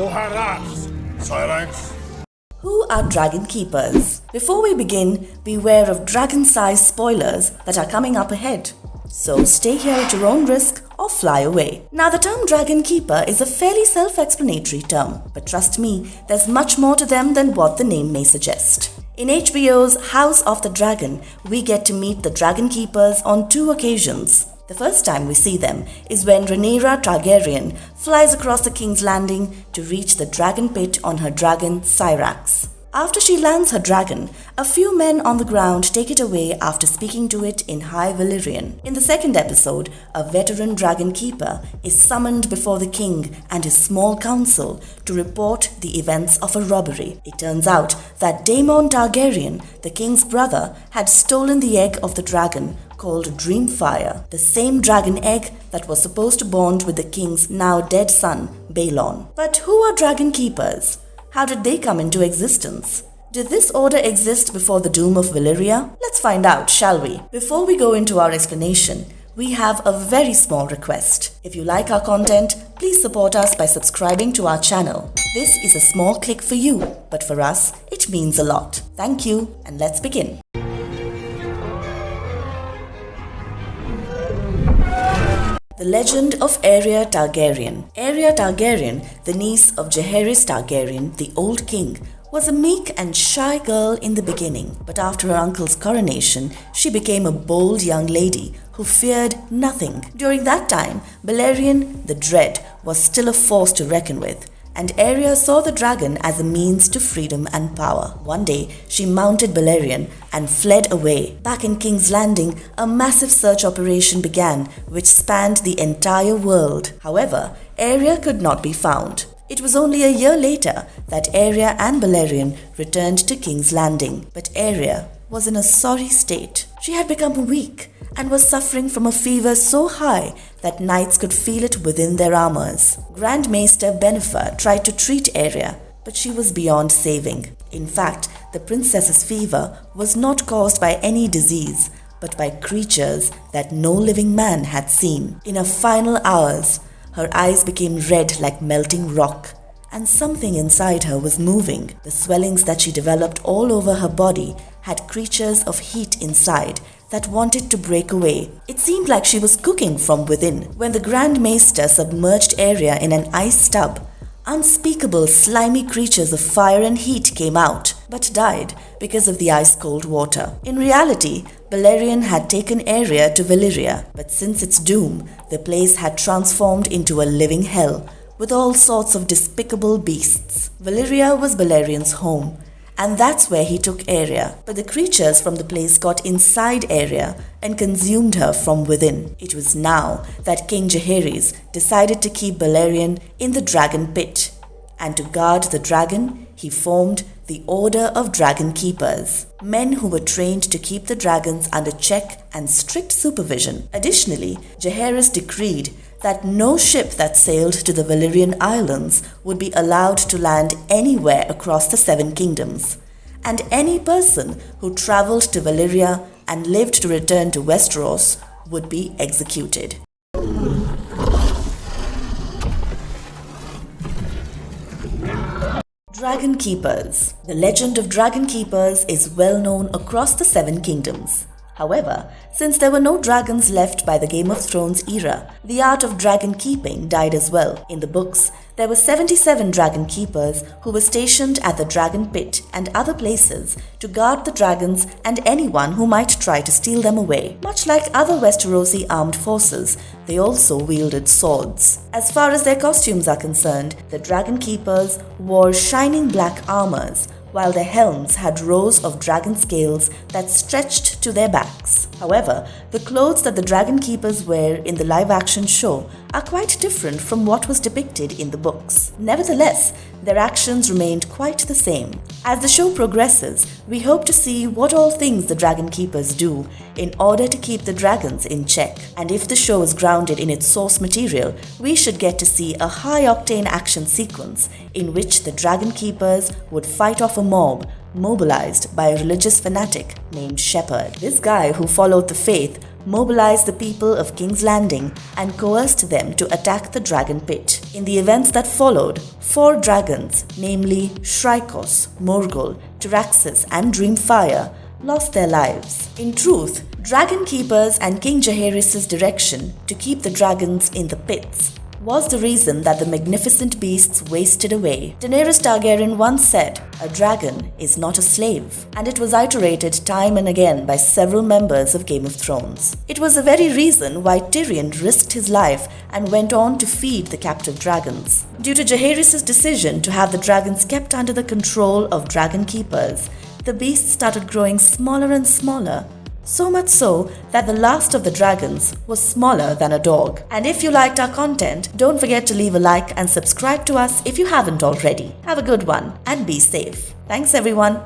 Silence. Who are Dragonkeepers? Before we begin, beware of dragon-sized spoilers that are coming up ahead. So stay here at your own risk or fly away. Now, the term Dragonkeeper is a fairly self-explanatory term, but trust me, there's much more to them than what the name may suggest. In HBO's House of the Dragon, we get to meet the Dragonkeepers on 2 occasions. The first time we see them is when Rhaenyra Targaryen flies across the King's Landing to reach the dragon pit on her dragon Syrax. After she lands her dragon, a few men on the ground take it away after speaking to it in High Valyrian. In the second episode, a veteran dragon keeper is summoned before the king and his small council to report the events of a robbery. It turns out that Daemon Targaryen, the king's brother, had stolen the egg of the dragon called Dreamfire, the same dragon egg that was supposed to bond with the king's now dead son, Balon. But who are dragon keepers? How did they come into existence? Did this order exist before the doom of Valyria? Let's find out, shall we? Before we go into our explanation, we have a very small request. If you like our content, please support us by subscribing to our channel. This is a small click for you, but for us, it means a lot. Thank you, and let's begin. The legend of Aeria Targaryen. Aeria Targaryen, the niece of Jaehaerys Targaryen, the Old King, was a meek and shy girl in the beginning, but after her uncle's coronation, she became a bold young lady who feared nothing. During that time, Balerion the Dread was still a force to reckon with, and Aeria saw the dragon as a means to freedom and power. One day, she mounted Balerion and fled away. Back in King's Landing, a massive search operation began, which spanned the entire world. However, Aeria could not be found. It was only a year later that Aeria and Balerion returned to King's Landing, but Aeria was in a sorry state. She had become weak and was suffering from a fever so high that knights could feel it within their armors. Grand Maester Bennifer tried to treat Aeria, but she was beyond saving. In fact, the princess's fever was not caused by any disease, but by creatures that no living man had seen. In her final hours, her eyes became red like melting rock, and something inside her was moving. The swellings that she developed all over her body had creatures of heat inside that wanted to break away. It seemed like she was cooking from within. When the Grand Maester submerged Aeria in an ice tub, unspeakable slimy creatures of fire and heat came out, but died because of the ice-cold water. In reality, Balerion had taken Aeria to Valyria, but since its doom, the place had transformed into a living hell, with all sorts of despicable beasts. Valyria was Balerion's home, and that's where he took Aeria. But the creatures from the place got inside Aeria and consumed her from within. It was now that King Jaehaerys decided to keep Balerion in the dragon pit, and to guard the dragon, he formed the Order of Dragonkeepers, men who were trained to keep the dragons under check and strict supervision. Additionally, Jaehaerys decreed that no ship that sailed to the Valyrian Islands would be allowed to land anywhere across the 7 kingdoms, and any person who travelled to Valyria and lived to return to Westeros would be executed. Dragonkeepers. The legend of Dragonkeepers is well known across the 7 kingdoms. However, since there were no dragons left by the Game of Thrones era, the art of dragon keeping died as well. In the books, there were 77 dragon keepers who were stationed at the dragon pit and other places to guard the dragons and anyone who might try to steal them away. Much like other Westerosi armed forces, they also wielded swords. As far as their costumes are concerned, the dragon keepers wore shining black armors, while their helms had rows of dragon scales that stretched to their backs. However, the clothes that the dragon keepers wear in the live-action show are quite different from what was depicted in the books. Nevertheless, their actions remained quite the same. As the show progresses, we hope to see what all things the dragon keepers do in order to keep the dragons in check. And if the show is grounded in its source material, we should get to see a high-octane action sequence in which the dragon keepers would fight off a mob mobilized by a religious fanatic named Shepherd. This guy who followed the faith mobilized the people of King's Landing and coerced them to attack the dragon pit. In the events that followed, 4 dragons, namely Shrikos, Morgul, Tyraxis and Dreamfire, lost their lives. In truth, Dragonkeepers and King Jaehaerys' direction to keep the dragons in the pits was the reason that the magnificent beasts wasted away. Daenerys Targaryen once said, "A dragon is not a slave," and it was iterated time and again by several members of Game of Thrones. It was the very reason why Tyrion risked his life and went on to feed the captive dragons. Due to Jaehaerys' decision to have the dragons kept under the control of Dragonkeepers, the beasts started growing smaller and smaller. So much so that the last of the dragons was smaller than a dog. And if you liked our content, don't forget to leave a like and subscribe to us if you haven't already. Have a good one and be safe. Thanks everyone.